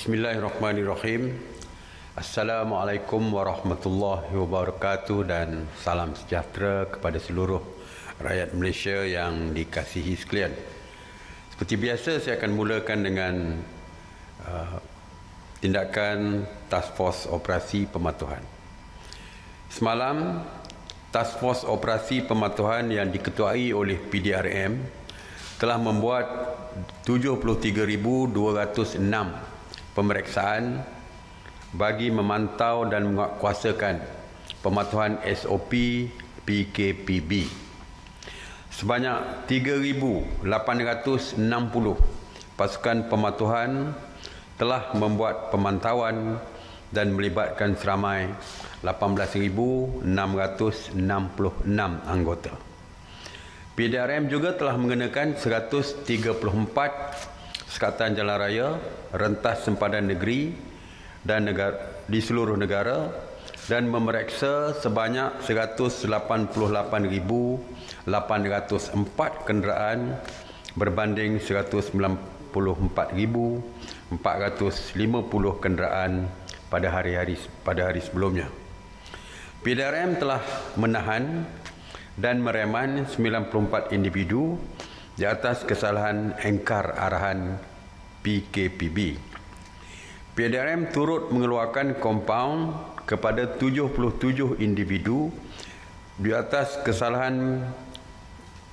Bismillahirrahmanirrahim. Assalamualaikum warahmatullahi wabarakatuh dan salam sejahtera kepada seluruh rakyat Malaysia yang dikasihi sekalian. Seperti biasa, saya akan mulakan dengan tindakan Task Force Operasi Pematuhan. Semalam, Task Force Operasi Pematuhan yang diketuai oleh PDRM telah membuat 73,206 pemeriksaan bagi memantau dan menguatkuasakan pematuhan SOP PKPB. Sebanyak 3,860 pasukan pematuhan telah membuat pemantauan dan melibatkan seramai 18,666 anggota. PDRM juga telah mengenakan 134 sekatan jalan raya, rentas sempadan negeri dan di seluruh negara dan memeriksa sebanyak 188,804 kenderaan berbanding 194,450 kenderaan pada hari sebelumnya. PDRM telah menahan dan mereman 94 individu di atas kesalahan engkar arahan PKPB. PDRM turut mengeluarkan kompaun kepada 77 individu di atas kesalahan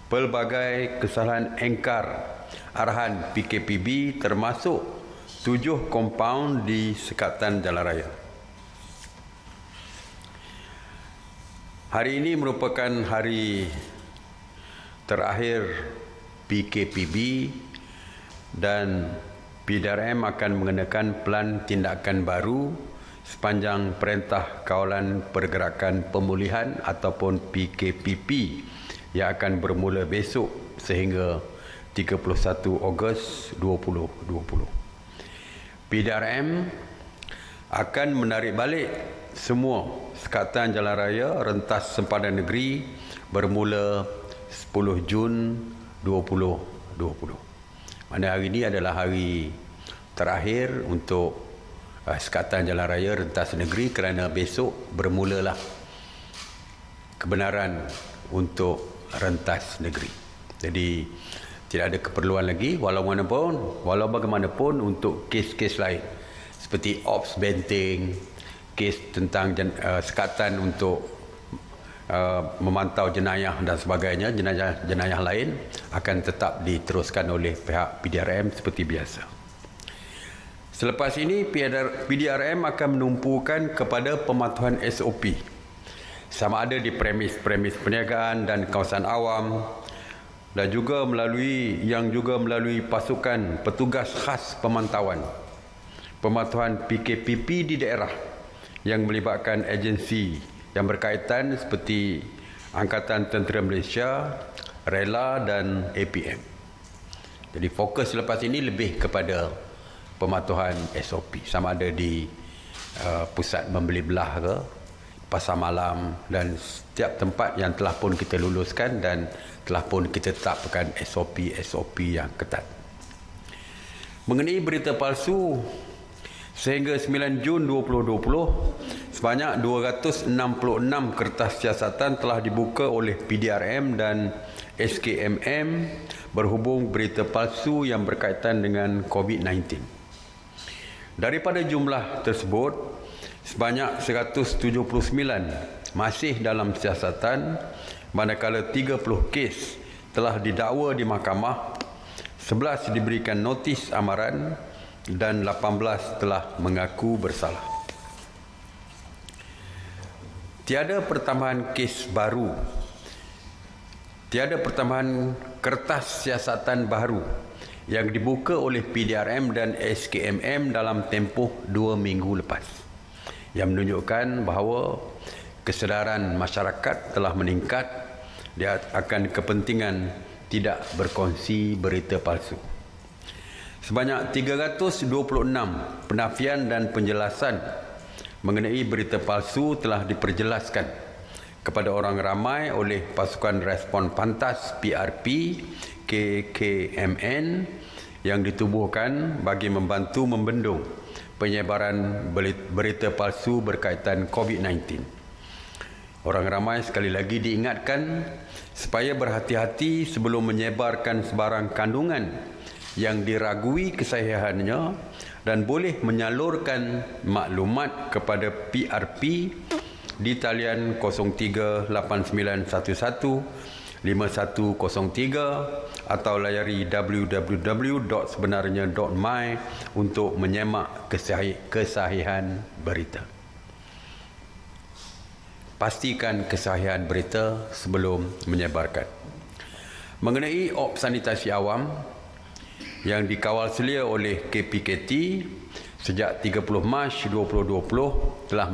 pelbagai kesalahan engkar arahan PKPB, termasuk 7 kompaun di sekatan jalan raya. Hari ini merupakan hari terakhir PKPB dan PDRM akan mengenakan plan tindakan baru sepanjang Perintah Kawalan Pergerakan Pemulihan ataupun PKPP yang akan bermula besok sehingga 31 Ogos 2020. PDRM akan menarik balik semua sekatan jalan raya rentas sempadan negeri bermula 10 Jun 2020. Mana hari ini adalah hari terakhir untuk sekatan jalan raya rentas negeri, kerana besok bermulalah kebenaran untuk rentas negeri. Jadi tidak ada keperluan lagi walau bagaimanapun untuk kes-kes lain seperti ops benteng, kes tentang sekatan untuk memantau jenayah dan sebagainya, jenayah lain akan tetap diteruskan oleh pihak PDRM seperti biasa. Selepas ini PDRM akan menumpukan kepada pematuhan SOP sama ada di premis perniagaan dan kawasan awam, dan juga melalui pasukan petugas khas pematuhan PKPP di daerah yang melibatkan agensi yang berkaitan seperti Angkatan Tentera Malaysia, Rela dan APM. Jadi fokus selepas ini lebih kepada pematuhan SOP, sama ada di pusat membeli belah ke, pasar malam dan setiap tempat yang telah pun kita luluskan dan telah pun kita tetapkan SOP yang ketat. Mengenai berita palsu, sehingga 9 Jun 2020, sebanyak 266 kertas siasatan telah dibuka oleh PDRM dan SKMM berhubung berita palsu yang berkaitan dengan COVID-19. Daripada jumlah tersebut, sebanyak 179 masih dalam siasatan, manakala 30 kes telah didakwa di mahkamah, 11 diberikan notis amaran dan 18 telah mengaku bersalah. Tiada pertambahan kertas siasatan baru yang dibuka oleh PDRM dan SKMM dalam tempoh 2 minggu lepas, yang menunjukkan bahawa kesedaran masyarakat telah meningkat akan kepentingan tidak berkongsi berita palsu. Sebanyak 326 penafian dan penjelasan mengenai berita palsu telah diperjelaskan kepada orang ramai oleh pasukan respon pantas PRP KKMN yang ditubuhkan bagi membantu membendung penyebaran berita palsu berkaitan COVID-19. Orang ramai sekali lagi diingatkan supaya berhati-hati sebelum menyebarkan sebarang kandungan yang diragui kesahihannya dan boleh menyalurkan maklumat kepada PRP di talian 0389115103 atau layari www.sebenarnya.my untuk menyemak kesahihan berita. Pastikan kesahihan berita sebelum menyebarkan. Mengenai sanitasi awam yang dikawal selia oleh KPKT sejak 30 Mac 2020 telah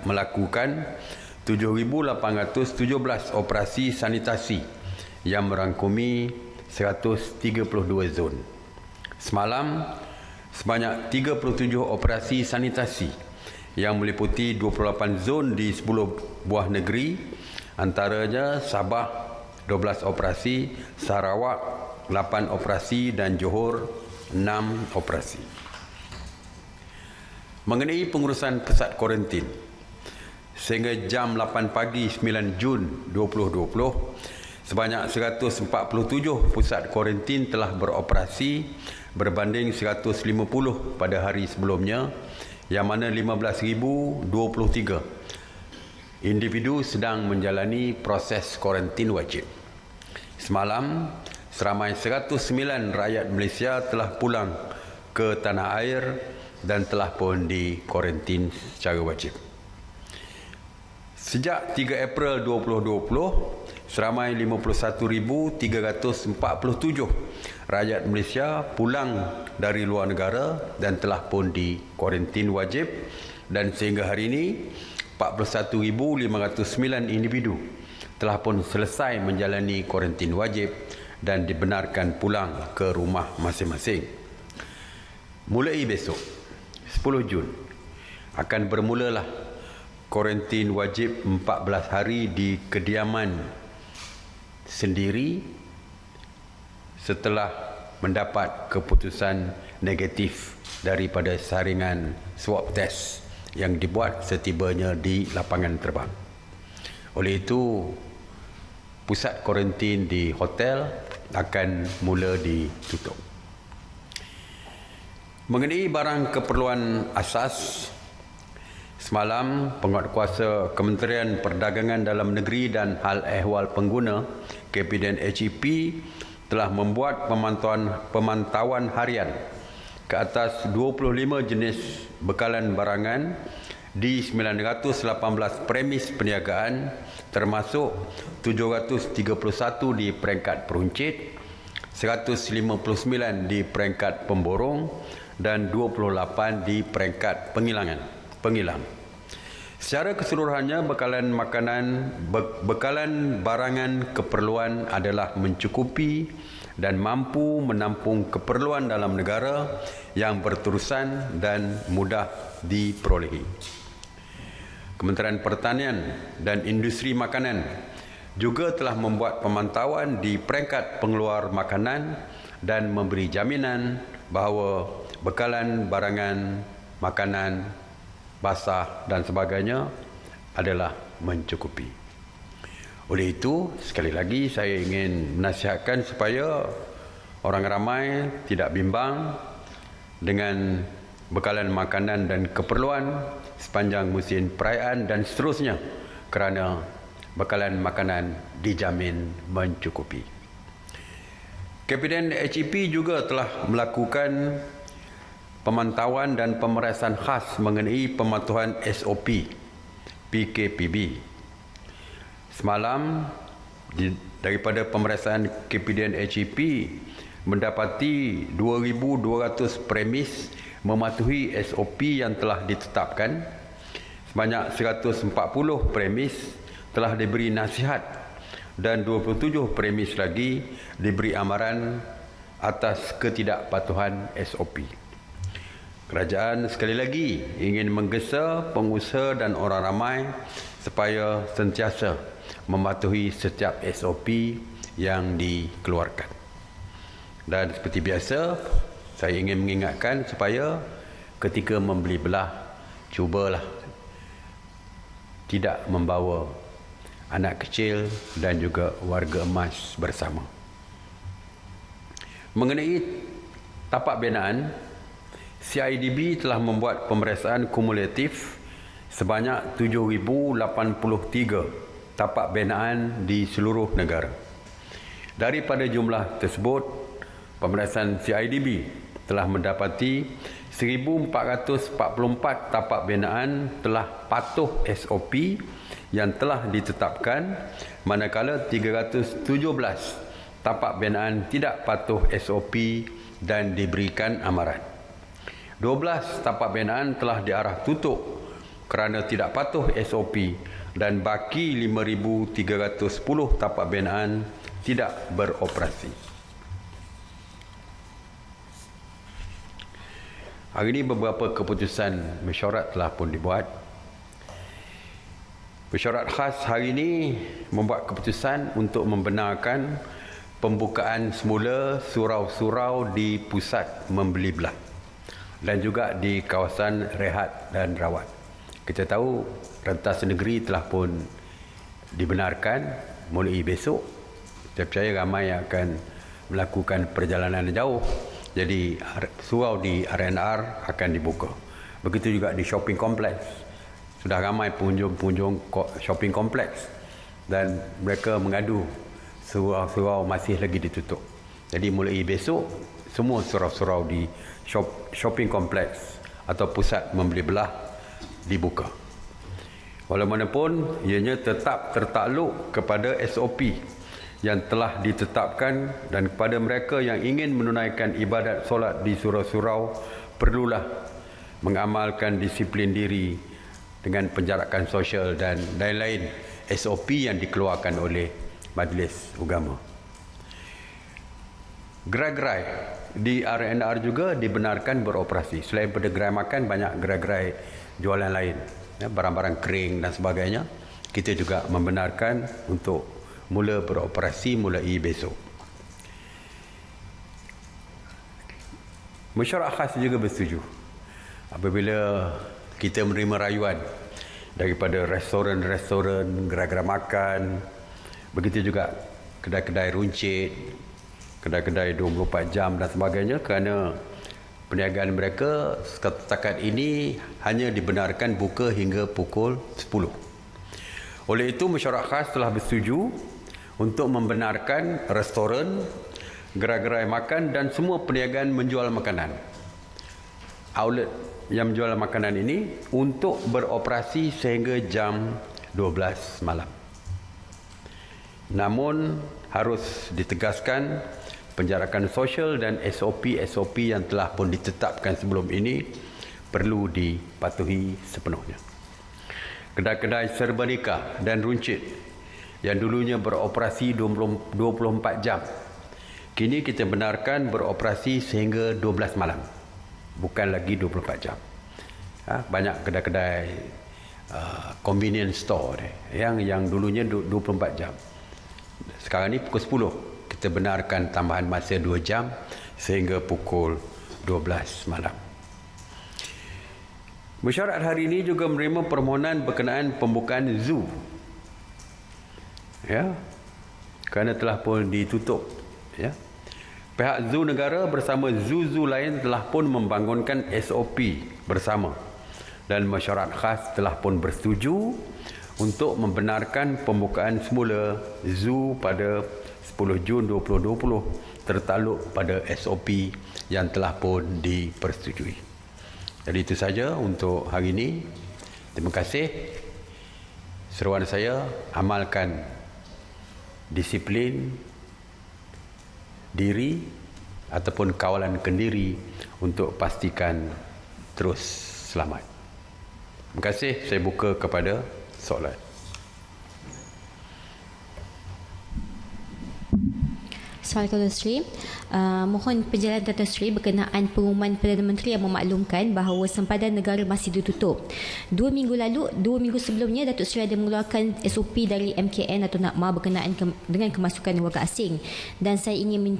melakukan 7,817 operasi sanitasi yang merangkumi 132 zon. Semalam, sebanyak 37 operasi sanitasi yang meliputi 28 zon di 10 buah negeri, antaranya Sabah 12 operasi, Sarawak 8 operasi dan Johor 6 operasi. Mengenai pengurusan pusat kuarantin, sehingga jam 8 pagi 9 Jun 2020, sebanyak 147 pusat kuarantin telah beroperasi berbanding 150 pada hari sebelumnya, yang mana 15,023 individu sedang menjalani proses kuarantin wajib. Semalam, seramai 109 rakyat Malaysia telah pulang ke tanah air dan telah pun dikuarantin secara wajib. Sejak 3 April 2020, seramai 51,347 rakyat Malaysia pulang dari luar negara dan telah pun dikuarantin wajib, dan sehingga hari ini 41,509 individu telah pun selesai menjalani kuarantin wajib dan dibenarkan pulang ke rumah masing-masing. Mulai besok 10 Jun akan bermulalah kuarantin wajib 14 hari di kediaman sendiri setelah mendapat keputusan negatif daripada saringan swab test yang dibuat setibanya di lapangan terbang. Oleh itu, pusat kuarantin di hotel akan mula ditutup. Mengenai barang keperluan asas, semalam Penguatkuasa Kementerian Perdagangan Dalam Negeri dan Hal Ehwal Pengguna KPDN HEP telah membuat pemantauan harian ke atas 25 jenis bekalan barangan di 918 premis perniagaan, termasuk 731 di peringkat peruncit, 159 di peringkat pemborong dan 28 di peringkat pengilang. Secara keseluruhannya, bekalan barangan keperluan adalah mencukupi dan mampu menampung keperluan dalam negara yang berterusan dan mudah diperolehi. Kementerian Pertanian dan Industri Makanan juga telah membuat pemantauan di peringkat pengeluar makanan dan memberi jaminan bahawa bekalan barangan makanan basah dan sebagainya adalah mencukupi. Oleh itu, sekali lagi saya ingin menasihatkan supaya orang ramai tidak bimbang dengan bekalan makanan dan keperluan sepanjang musim perayaan dan seterusnya, kerana bekalan makanan dijamin mencukupi. KPDN HEP juga telah melakukan pemantauan dan pemeriksaan khas mengenai pematuhan SOP PKPB. Semalam, daripada pemeriksaan KPDN HEP mendapati 2,200 premis mematuhi SOP yang telah ditetapkan. Sebanyak 140 premis telah diberi nasihat dan 27 premis lagi diberi amaran atas ketidakpatuhan SOP. Kerajaan sekali lagi ingin menggesa pengusaha dan orang ramai supaya sentiasa mematuhi setiap SOP yang dikeluarkan. Dan seperti biasa, saya ingin mengingatkan supaya ketika membeli belah, cubalah tidak membawa anak kecil dan juga warga emas bersama. Mengenai tapak binaan, CIDB telah membuat pemeriksaan kumulatif sebanyak 7,083 tapak binaan di seluruh negara. Daripada jumlah tersebut, pemeriksaan CIDB telah mendapati 1,444 tapak binaan telah patuh SOP yang telah ditetapkan, manakala 317 tapak binaan tidak patuh SOP dan diberikan amaran. 12 tapak binaan telah diarah tutup kerana tidak patuh SOP dan baki 5,310 tapak binaan tidak beroperasi. Hari ini beberapa keputusan mesyuarat telah pun dibuat. Mesyuarat khas hari ini membuat keputusan untuk membenarkan pembukaan semula surau-surau di pusat membeli belah dan juga di kawasan rehat dan rawat. Kita tahu rentas negeri telah pun dibenarkan mulai besok. Saya percaya ramai akan melakukan perjalanan jauh. Jadi surau di R&R akan dibuka. Begitu juga di shopping kompleks. Sudah ramai pengunjung-pengunjung shopping kompleks dan mereka mengadu surau-surau masih lagi ditutup. Jadi mulai besok semua surau-surau di shopping kompleks atau pusat membeli belah dibuka. Walaupun ianya tetap tertakluk kepada SOP yang telah ditetapkan, dan kepada mereka yang ingin menunaikan ibadat solat di surau-surau perlulah mengamalkan disiplin diri dengan penjarakan sosial dan lain-lain SOP yang dikeluarkan oleh Majlis Agama. Gerai-gerai di R&R juga dibenarkan beroperasi. Selain pada gerai makan, banyak gerai-gerai jualan lain, barang-barang kering dan sebagainya. Kita juga membenarkan untuk mula beroperasi mulai besok. Mesyuarat khas juga bersetuju apabila kita menerima rayuan daripada restoran-restoran, gerai-gerai makan, begitu juga kedai-kedai runcit, kedai-kedai 24 jam dan sebagainya, kerana perniagaan mereka setakat ini hanya dibenarkan buka hingga pukul 10. Oleh itu, mesyuarat khas telah bersetuju untuk membenarkan restoran, gerai-gerai makan dan semua perniagaan menjual makanan, outlet yang menjual makanan ini, untuk beroperasi sehingga jam 12 malam. Namun harus ditegaskan penjarakan sosial dan SOP-SOP yang telah pun ditetapkan sebelum ini perlu dipatuhi sepenuhnya. Kedai-kedai serba nikah dan runcit yang dulunya beroperasi 24 jam, kini kita benarkan beroperasi sehingga 12 malam, bukan lagi 24 jam. Banyak kedai-kedai convenience store yang dulunya 24 jam. Sekarang ni pukul 10, kita benarkan tambahan masa 2 jam sehingga pukul 12 malam. Mesyuarat hari ini juga menerima permohonan berkenaan pembukaan zoo. Kerana telah pun ditutup. Pihak zoo negara bersama zoo-zoo lain telah pun membangunkan SOP bersama, dan mesyuarat khas telah pun bersetuju untuk membenarkan pembukaan semula zoo pada 10 Jun 2020 tertakluk pada SOP yang telah pun dipersetujui. Jadi itu saja untuk hari ini. Terima kasih. Seruan saya, amalkan disiplin diri ataupun kawalan kendiri untuk pastikan terus selamat. Terima kasih. Saya buka kepada soalan. Soalan Dato' Sri, mohon penjelasan Dato' Sri berkenaan pengumuman Perdana Menteri yang memaklumkan bahawa sempadan negara masih ditutup. 2 minggu sebelumnya Dato' Sri ada mengeluarkan SOP dari MKN atau NAKMA berkenaan dengan kemasukan warga asing, dan saya ingin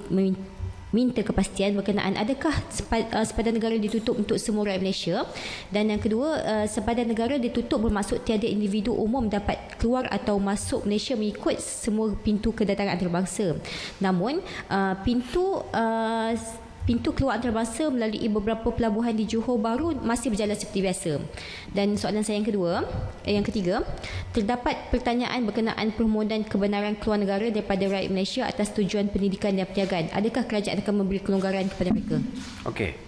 minta kepastian berkenaan adakah sempadan negara ditutup untuk semua rakyat Malaysia, dan yang kedua, sempadan negara ditutup bermaksud tiada individu umum dapat keluar atau masuk Malaysia mengikut semua pintu kedatangan antarabangsa. Namun pintu keluar antarabangsa melalui beberapa pelabuhan di Johor Bahru masih berjalan seperti biasa. Dan soalan saya yang ketiga, terdapat pertanyaan berkenaan permohonan kebenaran keluar negara daripada rakyat Malaysia atas tujuan pendidikan dan perniagaan. Adakah kerajaan akan memberi kelonggaran kepada mereka? Okey.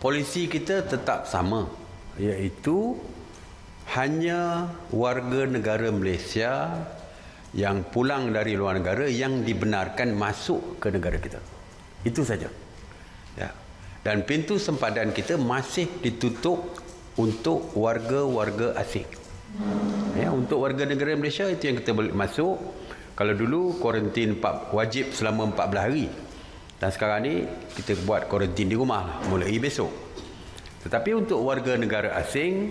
Polisi kita tetap sama, iaitu hanya warga negara Malaysia yang pulang dari luar negara yang dibenarkan masuk ke negara kita. Itu saja. Ya. Dan pintu sempadan kita masih ditutup untuk warga-warga asing. Ya, untuk warga negara Malaysia itu yang kita boleh masuk. Kalau dulu kuarantin wajib selama 14 hari. Dan sekarang ni kita buat kuarantin di rumah lah, mulai besok. Tetapi untuk warga negara asing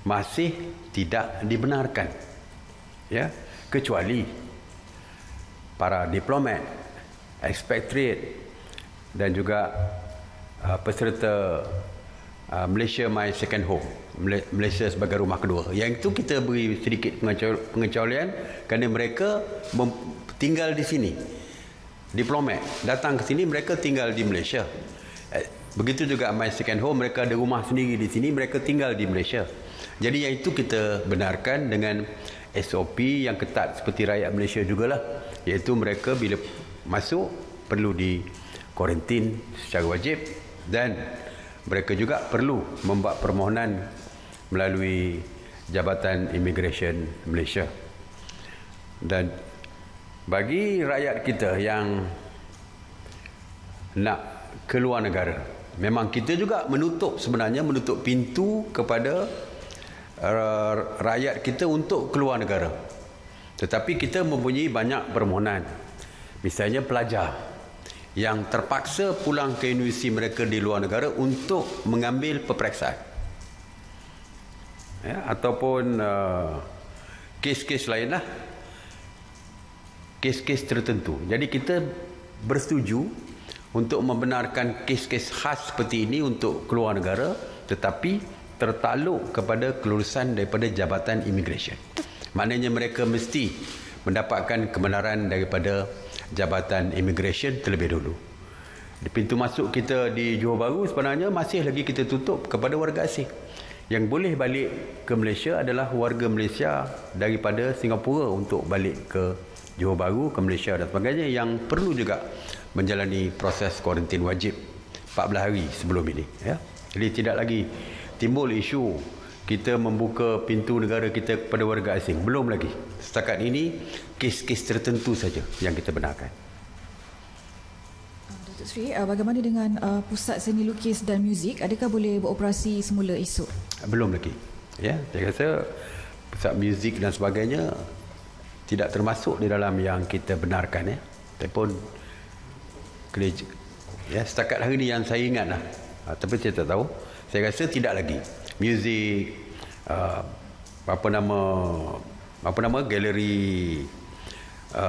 masih tidak dibenarkan. Ya, kecuali para diplomat, expatriate dan juga peserta Malaysia My Second Home, Malaysia sebagai rumah kedua. Yang itu kita beri sedikit pengecualian kerana mereka tinggal di sini. Diplomat datang ke sini, mereka tinggal di Malaysia. Begitu juga My Second Home, mereka ada rumah sendiri di sini, mereka tinggal di Malaysia. Jadi yang itu kita benarkan dengan SOP yang ketat seperti rakyat Malaysia jugalah, iaitu mereka bila masuk perlu di kuarantin secara wajib, dan mereka juga perlu membuat permohonan melalui Jabatan Immigration Malaysia. Dan bagi rakyat kita yang nak keluar negara, memang kita juga menutup pintu kepada rakyat kita untuk keluar negara. Tetapi kita mempunyai banyak permohonan. Misalnya pelajar yang terpaksa pulang ke universiti mereka di luar negara untuk mengambil peperiksaan, ya, ataupun kes-kes lainlah, kes-kes tertentu. Jadi kita bersetuju untuk membenarkan kes-kes khas seperti ini untuk keluar negara, tetapi tertakluk kepada kelulusan daripada Jabatan Immigration. Maknanya mereka mesti mendapatkan kebenaran daripada Jabatan Immigration terlebih dulu. Di pintu masuk kita di Johor Bahru sebenarnya masih lagi kita tutup kepada warga asing. Yang boleh balik ke Malaysia adalah warga Malaysia daripada Singapura untuk balik ke Johor Bahru, ke Malaysia dan sebagainya, yang perlu juga menjalani proses kuarantin wajib 14 hari sebelum ini. Ya. Jadi tidak lagi timbul isu kita membuka pintu negara kita kepada warga asing. Belum lagi. Setakat ini, kes-kes tertentu saja yang kita benarkan. Datuk Seri, bagaimana dengan Pusat Seni Lukis dan Muzik? Adakah boleh beroperasi semula esok? Belum lagi. Ya, saya rasa pusat muzik dan sebagainya tidak termasuk di dalam yang kita benarkan. Ya. Ataupun ya, setakat hari ini yang saya ingat lah. Tapi saya tak tahu. Saya rasa tidak lagi. Muzik, galeri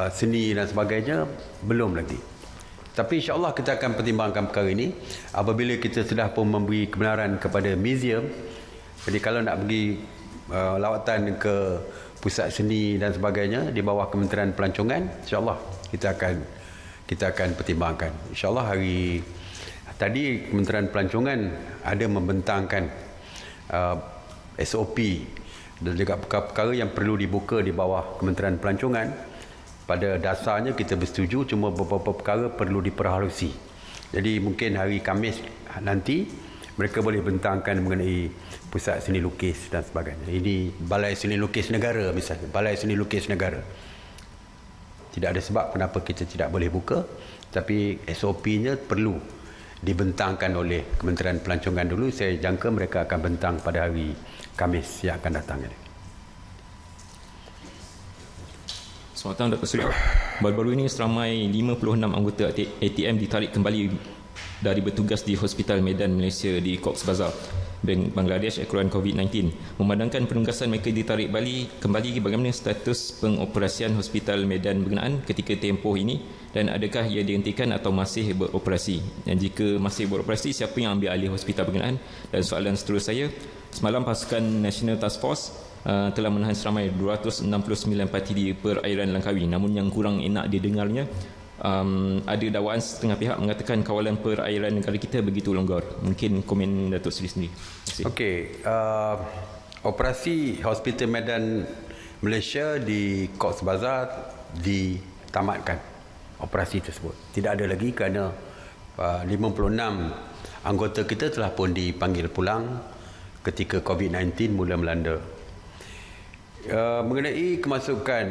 seni dan sebagainya belum lagi. Tapi insya-Allah kita akan pertimbangkan perkara ini apabila kita sudah pun memberi kebenaran kepada museum. Jadi kalau nak pergi lawatan ke pusat seni dan sebagainya di bawah Kementerian Pelancongan, insya-Allah kita akan pertimbangkan. Insya-Allah hari tadi Kementerian Pelancongan ada membentangkan SOP dan juga perkara-perkara yang perlu dibuka di bawah Kementerian Pelancongan. Pada dasarnya kita bersetuju, cuma beberapa perkara perlu diperhalusi. Jadi mungkin hari Khamis nanti mereka boleh bentangkan mengenai Pusat Seni Lukis dan sebagainya. Ini Balai Seni Lukis Negara misalnya, Balai Seni Lukis Negara. Tidak ada sebab kenapa kita tidak boleh buka, tapi SOP-nya perlu dibentangkan oleh Kementerian Pelancongan dulu. Saya jangka mereka akan bentang pada hari Khamis yang akan datang ini. Selamat datang Dr. Seri. Baru-baru ini seramai 56 anggota ATM ditarik kembali dari bertugas di Hospital Medan Malaysia di Cox's Bazar. Bank Bangladesh ekoran COVID-19 memandangkan penugasan mereka ditarik balik kembali bagaimana status pengoperasian Hospital Medan berkenaan ketika tempoh ini dan adakah ia dihentikan atau masih beroperasi, dan jika masih beroperasi siapa yang ambil alih hospital berkenaan. Dan soalan seterusnya saya, semalam pasukan National Task Force telah menahan seramai 269 parti di perairan Langkawi, namun yang kurang enak didengarnya ada dakwaan setengah pihak mengatakan kawalan perairan negara kita begitu longgar. Mungkin komen Datuk Seri sendiri. Okey, operasi Hospital Medan Malaysia di Cox's Bazar ditamatkan operasi tersebut. Tidak ada lagi kerana 56 anggota kita telah pun dipanggil pulang ketika COVID-19 mula melanda. Mengenai kemasukan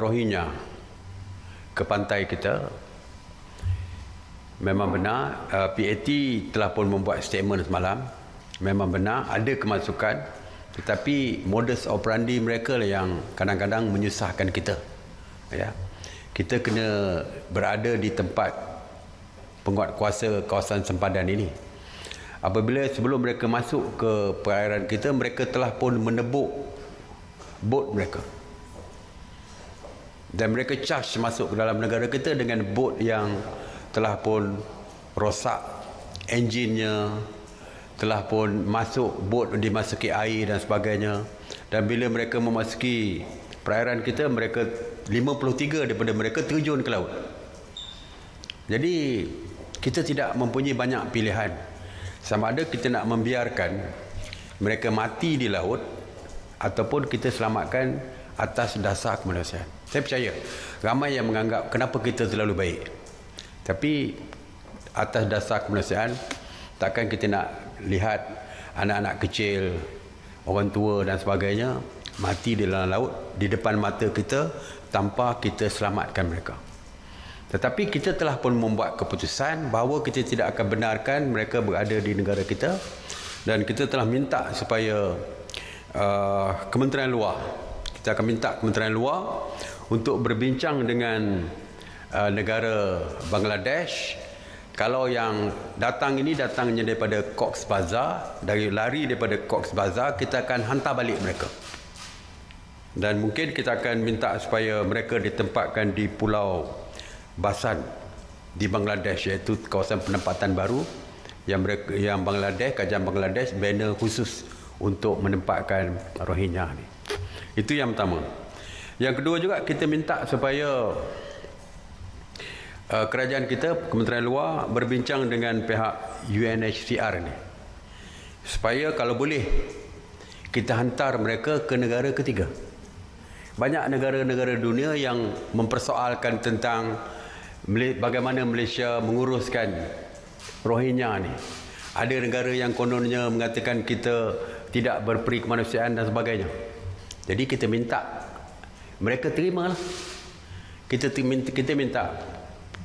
Rohingya ke pantai kita, memang benar PAT telah pun membuat statement semalam. Memang benar ada kemasukan, tetapi modus operandi mereka lah yang kadang-kadang menyusahkan kita. Ya, kita kena berada di tempat penguatkuasa kawasan sempadan ini. Apabila sebelum mereka masuk ke perairan kita, mereka telah pun menebuk bot mereka. Dan mereka charge masuk ke dalam negara kita dengan bot yang telah pun rosak enjinnya, telah pun masuk bot dimasuki air dan sebagainya. Dan bila mereka memasuki perairan kita, mereka 53 daripada mereka terjun ke laut. Jadi kita tidak mempunyai banyak pilihan. Sama ada kita nak membiarkan mereka mati di laut ataupun kita selamatkan atas dasar kemanusiaan. Saya percaya ramai yang menganggap kenapa kita terlalu baik. Tapi atas dasar kemanusiaan, takkan kita nak lihat anak-anak kecil, orang tua dan sebagainya mati di dalam laut di depan mata kita tanpa kita selamatkan mereka. Tetapi kita telah pun membuat keputusan bahawa kita tidak akan benarkan mereka berada di negara kita, dan kita telah minta supaya Kementerian Luar, kita akan minta Kementerian Luar untuk berbincang dengan negara Bangladesh. Kalau yang datang ini datangnya daripada Cox's Bazar, lari daripada Cox's Bazar, kita akan hantar balik mereka. Dan mungkin kita akan minta supaya mereka ditempatkan di Pulau Basan di Bangladesh, iaitu kawasan penempatan baru yang Bangladesh, kerajaan Bangladesh bina khusus untuk menempatkan Rohingya ni. Itu yang pertama. Yang kedua juga kita minta supaya kerajaan kita, Kementerian Luar berbincang dengan pihak UNHCR ni, supaya kalau boleh kita hantar mereka ke negara ketiga. Banyak negara-negara dunia yang mempersoalkan tentang bagaimana Malaysia menguruskan Rohingya ni. Ada negara yang kononnya mengatakan kita tidak berperi kemanusiaan dan sebagainya. Jadi kita minta mereka terimalah. Kita minta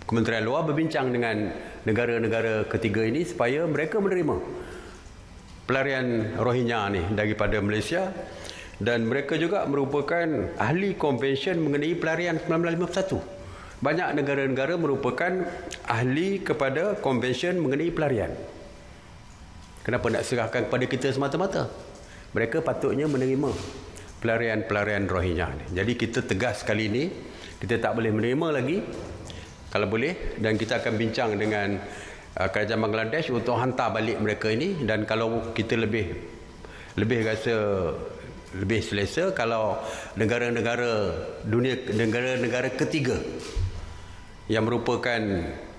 Kementerian Luar berbincang dengan negara-negara ketiga ini supaya mereka menerima pelarian Rohingya ni daripada Malaysia, dan mereka juga merupakan ahli konvensyen mengenai pelarian 1951. Banyak negara-negara merupakan ahli kepada konvensyen mengenai pelarian. Kenapa nak serahkan kepada kita semata-mata? Mereka patutnya menerima pelarian-pelarian Rohingya ni. Jadi kita tegas kali ini, kita tak boleh menerima lagi kalau boleh, dan kita akan bincang dengan kerajaan Bangladesh untuk hantar balik mereka ini. Dan kalau kita lebih rasa lebih selesa kalau negara-negara dunia, negara-negara ketiga yang merupakan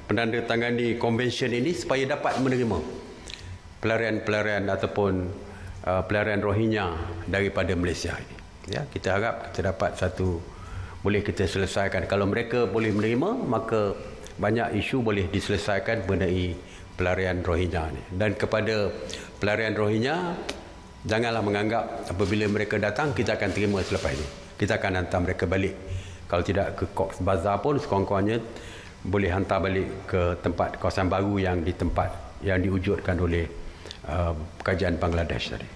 penandatangani konvensyen ini supaya dapat menerima pelarian-pelarian ataupun pelarian Rohingya daripada Malaysia ini. Ya, kita harap kita dapat boleh kita selesaikan. Kalau mereka boleh menerima, maka banyak isu boleh diselesaikan mengenai pelarian Rohingya ini. Dan kepada pelarian Rohingya, janganlah menganggap apabila mereka datang kita akan terima selepas ini. Kita akan hantar mereka balik. Kalau tidak ke Cox's Bazar pun, sekurang-kurangnya boleh hantar balik ke tempat kawasan baru yang diwujudkan oleh kerajaan Bangladesh tadi.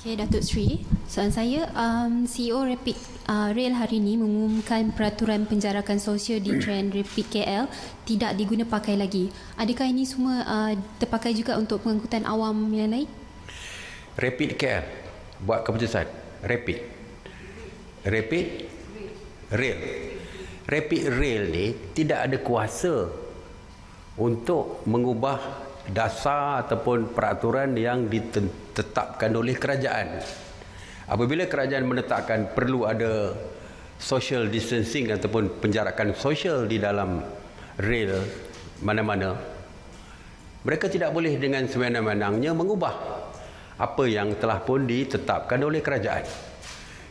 Okay, Datuk Seri, soalan saya, CEO Rapid Rail hari ini mengumumkan peraturan penjarakan sosial di tren Rapid KL tidak diguna pakai lagi. Adakah ini semua terpakai juga untuk pengangkutan awam yang lain? Rapid KL buat keputusan Rapid Rail. Rapid Rail ni tidak ada kuasa untuk mengubah dasar ataupun peraturan yang ditetapkan oleh kerajaan. Apabila kerajaan menetapkan perlu ada social distancing ataupun penjarakan sosial di dalam rail mana-mana, mereka tidak boleh dengan sewenang-wenangnya mengubah apa yang telah pun ditetapkan oleh kerajaan.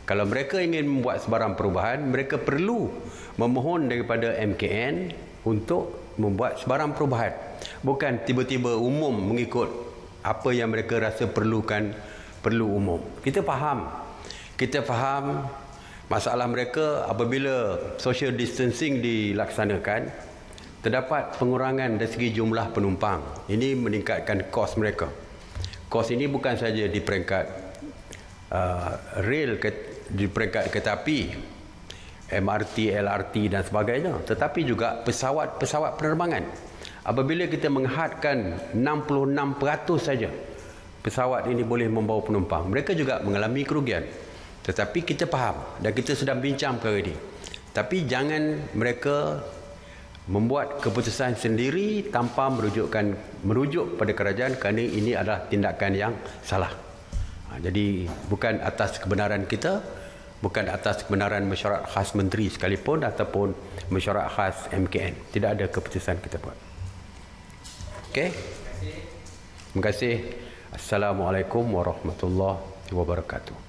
Kalau mereka ingin membuat sebarang perubahan, mereka perlu memohon daripada MKN untuk membuat sebarang perubahan. Bukan tiba-tiba umum mengikut apa yang mereka rasa perlu umum. Kita faham masalah mereka apabila social distancing dilaksanakan, terdapat pengurangan dari segi jumlah penumpang. Ini meningkatkan kos mereka. Kos ini bukan saja di peringkat rail, di peringkat kereta api, MRT, LRT dan sebagainya, tetapi juga pesawat penerbangan. Apabila kita menghadkan 66% saja pesawat ini boleh membawa penumpang, mereka juga mengalami kerugian. Tetapi kita faham dan kita sedang bincang perkara ini. Tapi jangan mereka membuat keputusan sendiri tanpa merujuk pada kerajaan, kerana ini adalah tindakan yang salah. Jadi bukan atas kebenaran kita, bukan atas kebenaran mesyuarat khas menteri sekalipun ataupun mesyuarat khas MKN. Tidak ada keputusan kita buat. Okey? Terima kasih. Assalamualaikum warahmatullahi wabarakatuh.